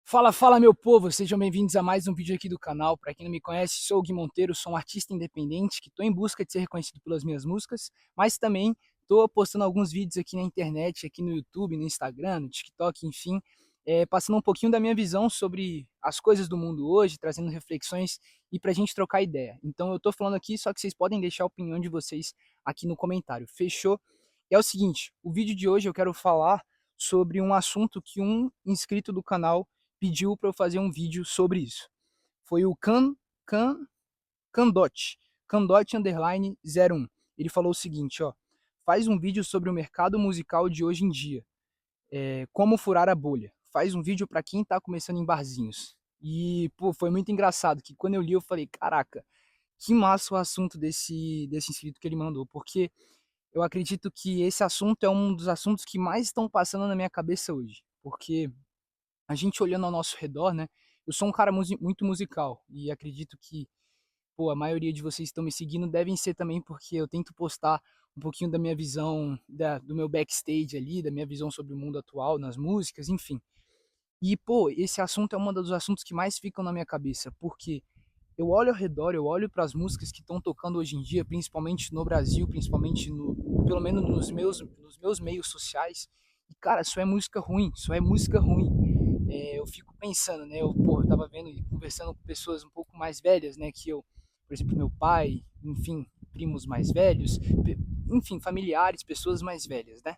Fala, fala meu povo, sejam bem-vindos a mais um vídeo aqui do canal. Para quem não me conhece, sou o Gui Monteiro, sou um artista independente que estou em busca de ser reconhecido pelas minhas músicas, mas também estou postando alguns vídeos aqui na internet, aqui no YouTube, no Instagram, no TikTok, enfim, passando um pouquinho da minha visão sobre as coisas do mundo hoje, trazendo reflexões e para a gente trocar ideia. Então eu estou falando aqui, só que vocês podem deixar a opinião de vocês aqui no comentário, fechou? E é o seguinte, o vídeo de hoje eu quero falar sobre um assunto que um inscrito do canal pediu para eu fazer um vídeo sobre isso. Foi o Can, Candote, Candote underline 01. Ele falou o seguinte, ó, faz um vídeo sobre o mercado musical de hoje em dia, como furar a bolha. Faz um vídeo para quem tá começando em barzinhos. E, pô, foi muito engraçado que quando eu li eu falei, caraca, que massa o assunto desse inscrito que ele mandou, porque eu acredito que esse assunto é um dos assuntos que mais estão passando na minha cabeça hoje, porque a gente olhando ao nosso redor, né? Eu sou um cara muito musical e acredito que, pô, a maioria de vocês que estão me seguindo devem ser também porque eu tento postar um pouquinho da minha visão, do meu backstage ali, da minha visão sobre o mundo atual, nas músicas, enfim. E, pô, esse assunto é um dos assuntos que mais ficam na minha cabeça, porque eu olho ao redor, eu olho para as músicas que estão tocando hoje em dia, principalmente no Brasil, principalmente pelo menos nos meus meios sociais, e cara, isso é música ruim, isso é música ruim. Eu fico pensando, né? Eu tava vendo e conversando com pessoas um pouco mais velhas, né? Que eu, por exemplo, meu pai, enfim, primos mais velhos, enfim, familiares, pessoas mais velhas, né?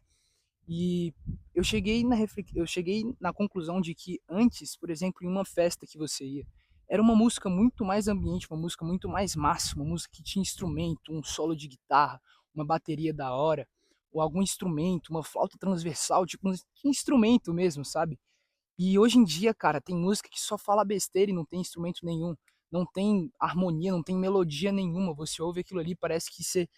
E eu cheguei na conclusão de que antes, por exemplo, em uma festa que você ia, era uma música muito mais ambiente, uma música muito mais massa, uma música que tinha instrumento, um solo de guitarra, uma bateria da hora, ou algum instrumento, uma flauta transversal, tipo um instrumento mesmo, sabe? E hoje em dia, cara, tem música que só fala besteira e não tem instrumento nenhum, não tem harmonia, não tem melodia nenhuma. Você ouve aquilo ali, parece que você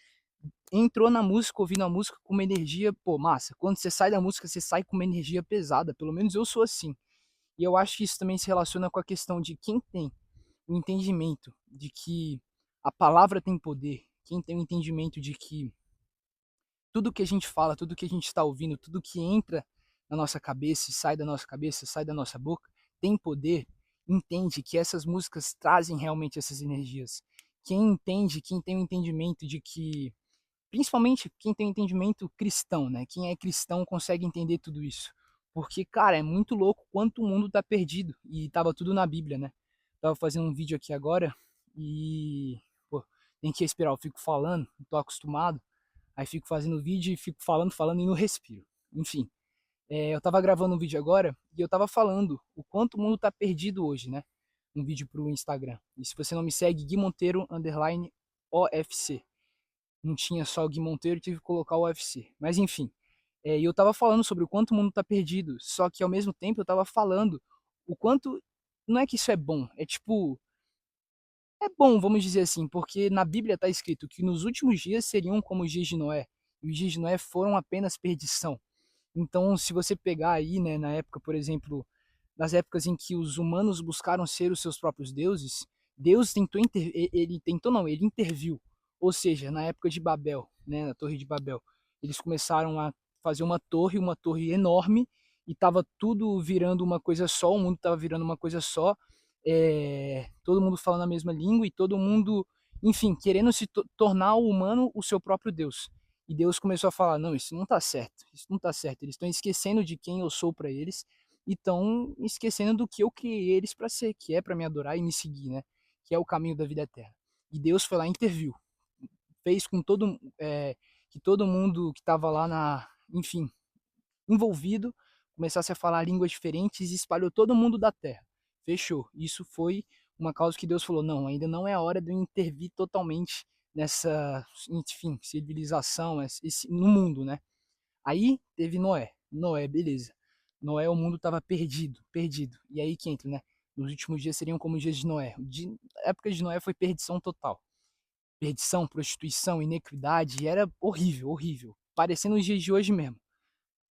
entrou na música, ouvindo a música com uma energia, pô, massa. Quando você sai da música, você sai com uma energia pesada. Pelo menos eu sou assim. E eu acho que isso também se relaciona com a questão de quem tem o entendimento de que a palavra tem poder, quem tem o entendimento de que tudo que a gente fala, tudo que a gente está ouvindo, tudo que entra na nossa cabeça e sai da nossa cabeça, sai da nossa boca, tem poder, entende que essas músicas trazem realmente essas energias. Quem entende, quem tem o entendimento de que, principalmente quem tem o entendimento cristão, né? Quem é cristão consegue entender tudo isso. Porque, cara, é muito louco quanto o mundo tá perdido. E tava tudo na Bíblia, né? Tava fazendo um vídeo aqui agora e, pô, tem que respirar. Eu fico falando, não tô acostumado. Aí fico fazendo vídeo e fico falando, falando e não respiro. Enfim, eu tava gravando um vídeo agora e eu tava falando o quanto o mundo tá perdido hoje, né? Um vídeo pro Instagram. E se você não me segue, Gui Monteiro, underline OFC. Não tinha só o Gui Monteiro, tive que colocar o UFC. Mas enfim, e eu tava falando sobre o quanto o mundo tá perdido, só que ao mesmo tempo eu tava falando o quanto, não é que isso é bom, é tipo, é bom, vamos dizer assim, porque na Bíblia está escrito que nos últimos dias seriam como os dias de Noé, e os dias de Noé foram apenas perdição. Então, se você pegar aí, né, na época, por exemplo, nas épocas em que os humanos buscaram ser os seus próprios deuses, Deus tentou ele tentou não, ele interviu. Ou seja, na época de Babel, né, na Torre de Babel, eles começaram a fazer uma torre enorme, e estava tudo virando uma coisa só, o mundo estava virando uma coisa só, todo mundo falando a mesma língua e todo mundo, enfim, querendo se tornar o humano o seu próprio Deus. E Deus começou a falar: não, isso não tá certo, isso não tá certo. Eles estão esquecendo de quem eu sou para eles e estão esquecendo do que eu criei eles para ser, que é para me adorar e me seguir, né? Que é o caminho da vida eterna. E Deus foi lá e interviu, fez com que todo mundo que estava lá enfim, envolvido começasse a falar línguas diferentes e espalhou todo mundo da terra. Fechou. Isso foi uma causa que Deus falou: não, ainda não é a hora de eu intervir totalmente nessa, enfim, civilização, no mundo, né? Aí teve Noé. Noé, beleza. Noé, o mundo estava perdido, perdido. E aí que entra, né? Nos últimos dias seriam como os dias de Noé. A época de Noé foi perdição total. Perdição, prostituição, inequidade, e era horrível, horrível. Parecendo os dias de hoje mesmo.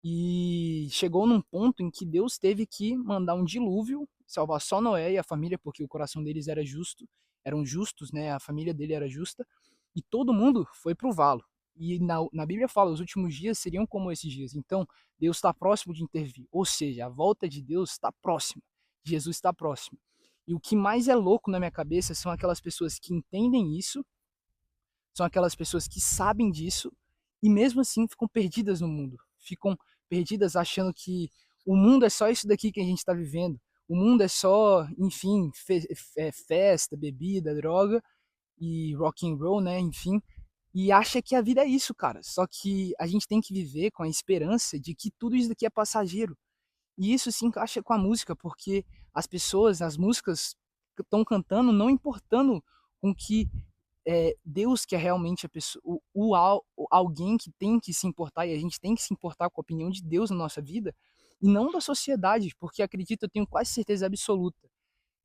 E chegou num ponto em que Deus teve que mandar um dilúvio, salvar só Noé e a família, porque o coração deles era justo, eram justos, né? A família dele era justa, e todo mundo foi pro valo. E na Bíblia fala, os últimos dias seriam como esses dias. Então, Deus está próximo de intervir. Ou seja, a volta de Deus está próxima. Jesus está próximo. E o que mais é louco na minha cabeça são aquelas pessoas que entendem isso, são aquelas pessoas que sabem disso e mesmo assim ficam perdidas no mundo. Ficam perdidas achando que o mundo é só isso daqui que a gente está vivendo. O mundo é só, enfim, festa, bebida, droga e rock and roll, né? Enfim, e acha que a vida é isso, cara. Só que a gente tem que viver com a esperança de que tudo isso daqui é passageiro. E isso se encaixa com a música, porque as pessoas, as músicas estão cantando não importando com que Deus que é realmente a pessoa, alguém que tem que se importar, e a gente tem que se importar com a opinião de Deus na nossa vida, e não da sociedade, porque acredito, eu tenho quase certeza absoluta.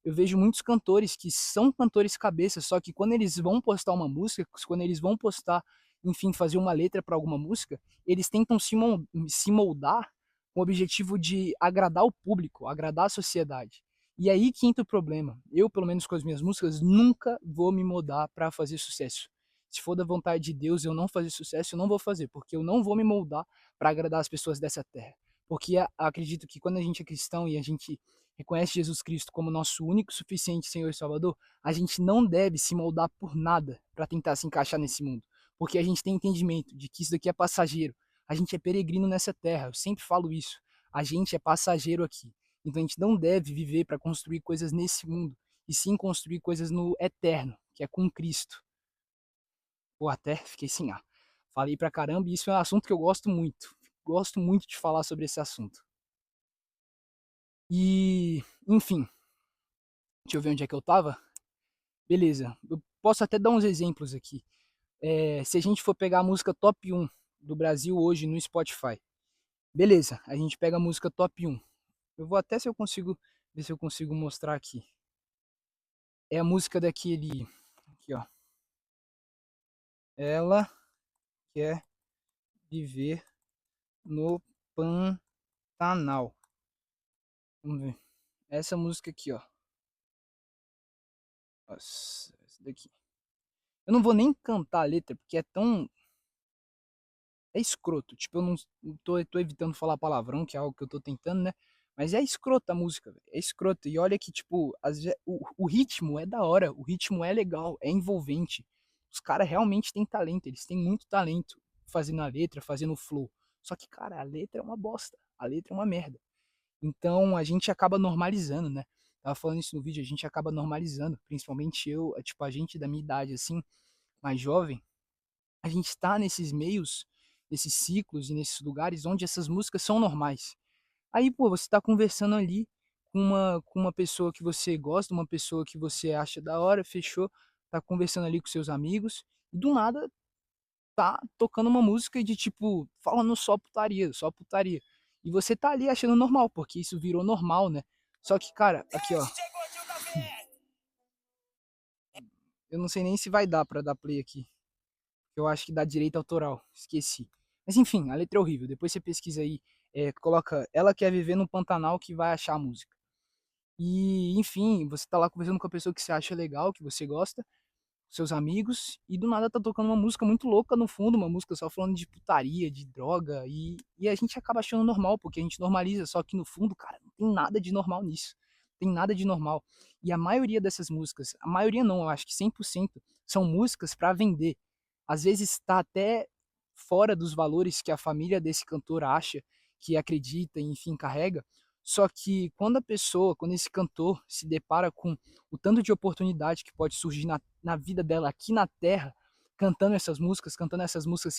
Eu vejo muitos cantores que são cantores cabeça, só que quando eles vão postar uma música, quando eles vão postar, enfim, fazer uma letra para alguma música, eles tentam se moldar com o objetivo de agradar o público, agradar a sociedade. E aí que entra o problema. Eu, pelo menos com as minhas músicas, nunca vou me moldar para fazer sucesso. Se for da vontade de Deus eu não fazer sucesso, eu não vou fazer, porque eu não vou me moldar para agradar as pessoas dessa terra. Porque acredito que quando a gente é cristão e a gente reconhece Jesus Cristo como nosso único, suficiente Senhor e Salvador, a gente não deve se moldar por nada para tentar se encaixar nesse mundo. Porque a gente tem entendimento de que isso daqui é passageiro. A gente é peregrino nessa terra. Eu sempre falo isso. A gente é passageiro aqui. Então a gente não deve viver para construir coisas nesse mundo, e sim construir coisas no eterno, que é com Cristo. Pô, até fiquei assim, falei pra caramba, e isso é um assunto que eu gosto muito. Gosto muito de falar sobre esse assunto. E, enfim, deixa eu ver onde é que eu tava. Beleza, eu posso até dar uns exemplos aqui. Se a gente for pegar a música top 1 do Brasil hoje no Spotify, beleza, a gente pega a música top 1. Eu vou até se eu consigo, ver se eu consigo mostrar aqui. É a música daquele, aqui ó. Ela quer viver no Pantanal. Vamos ver. Essa música aqui, ó. Nossa, essa daqui. Eu não vou nem cantar a letra, porque é tão. É escroto. Tipo, eu não tô evitando falar palavrão, que é algo que eu tô tentando, né? Mas é escrota a música, véio. É escrota. E olha que, tipo, o ritmo é da hora, o ritmo é legal, é envolvente. Os caras realmente têm talento, eles têm muito talento fazendo a letra, fazendo o flow. Só que, cara, a letra é uma bosta. A letra é uma merda. Então a gente acaba normalizando, né? Tava falando isso no vídeo, a gente acaba normalizando, principalmente eu, tipo, a gente da minha idade, assim, mais jovem, a gente está nesses meios, nesses ciclos e nesses lugares onde essas músicas são normais. Aí, pô, você tá conversando ali com uma pessoa que você gosta, uma pessoa que você acha da hora, fechou, tá conversando ali com seus amigos, e do nada tá tocando uma música de tipo, falando só putaria, só putaria. E você tá ali achando normal, porque isso virou normal, né? Só que, cara, aqui ó, eu não sei nem se vai dar pra dar play aqui. Eu acho que dá direito autoral, esqueci. Mas enfim, a letra é horrível. Depois você pesquisa aí, coloca Ela Quer Viver no Pantanal que vai achar a música. E, enfim, você tá lá conversando com a pessoa que você acha legal, que você gosta, seus amigos, e do nada tá tocando uma música muito louca no fundo, uma música só falando de putaria, de droga, e a gente acaba achando normal, porque a gente normaliza, só que no fundo, cara, não tem nada de normal nisso. Tem nada de normal. E a maioria dessas músicas, a maioria não, eu acho que 100% são músicas para vender. Às vezes está até fora dos valores que a família desse cantor acha, que acredita, enfim, carrega. Só que quando a pessoa, quando esse cantor se depara com o tanto de oportunidade que pode surgir na vida dela aqui na Terra, cantando essas músicas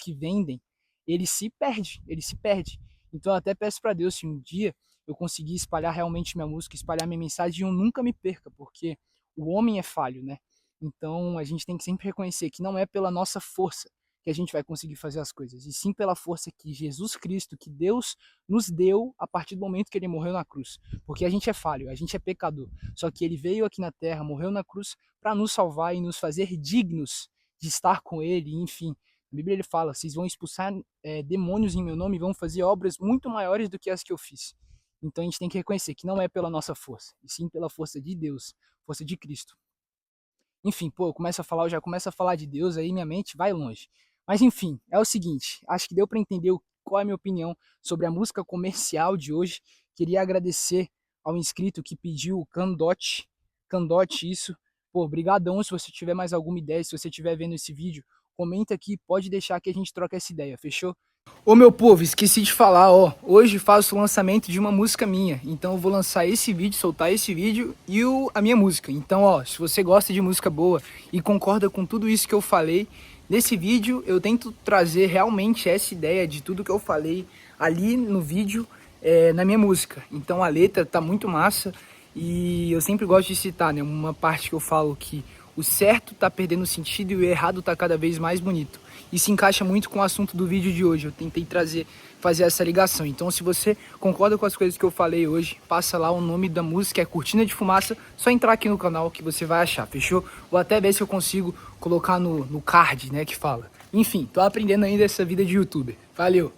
que vendem, ele se perde, ele se perde. Então eu até peço para Deus se um dia eu conseguir espalhar realmente minha música, espalhar minha mensagem, eu nunca me perca, porque o homem é falho, né? Então a gente tem que sempre reconhecer que não é pela nossa força que a gente vai conseguir fazer as coisas, e sim pela força que Jesus Cristo, que Deus nos deu a partir do momento que ele morreu na cruz. Porque a gente é falho, a gente é pecador. Só que ele veio aqui na terra, morreu na cruz para nos salvar e nos fazer dignos de estar com ele, enfim. A Bíblia ele fala: vocês vão expulsar demônios em meu nome e vão fazer obras muito maiores do que as que eu fiz. Então a gente tem que reconhecer que não é pela nossa força, e sim pela força de Deus, força de Cristo. Enfim, pô, eu já começo a falar de Deus, aí minha mente vai longe. Mas enfim, é o seguinte, acho que deu para entender qual é a minha opinião sobre a música comercial de hoje. Queria agradecer ao inscrito que pediu Candote, isso. Pô, brigadão. Se você tiver mais alguma ideia, se você estiver vendo esse vídeo, comenta aqui, pode deixar que a gente troca essa ideia, fechou? Ô meu povo, esqueci de falar, ó, hoje faço o lançamento de uma música minha, então eu vou lançar esse vídeo, soltar esse vídeo e a minha música. Então, ó, se você gosta de música boa e concorda com tudo isso que eu falei, nesse vídeo eu tento trazer realmente essa ideia de tudo que eu falei ali no vídeo, na minha música. Então a letra tá muito massa e eu sempre gosto de citar, né, uma parte que eu falo que o certo tá perdendo sentido e o errado tá cada vez mais bonito. E se encaixa muito com o assunto do vídeo de hoje. Eu tentei fazer essa ligação. Então, se você concorda com as coisas que eu falei hoje, passa lá o nome da música, é Cortina de Fumaça. Só entrar aqui no canal que você vai achar, fechou? Vou até ver se eu consigo colocar no card, né, que fala. Enfim, tô aprendendo ainda essa vida de youtuber. Valeu!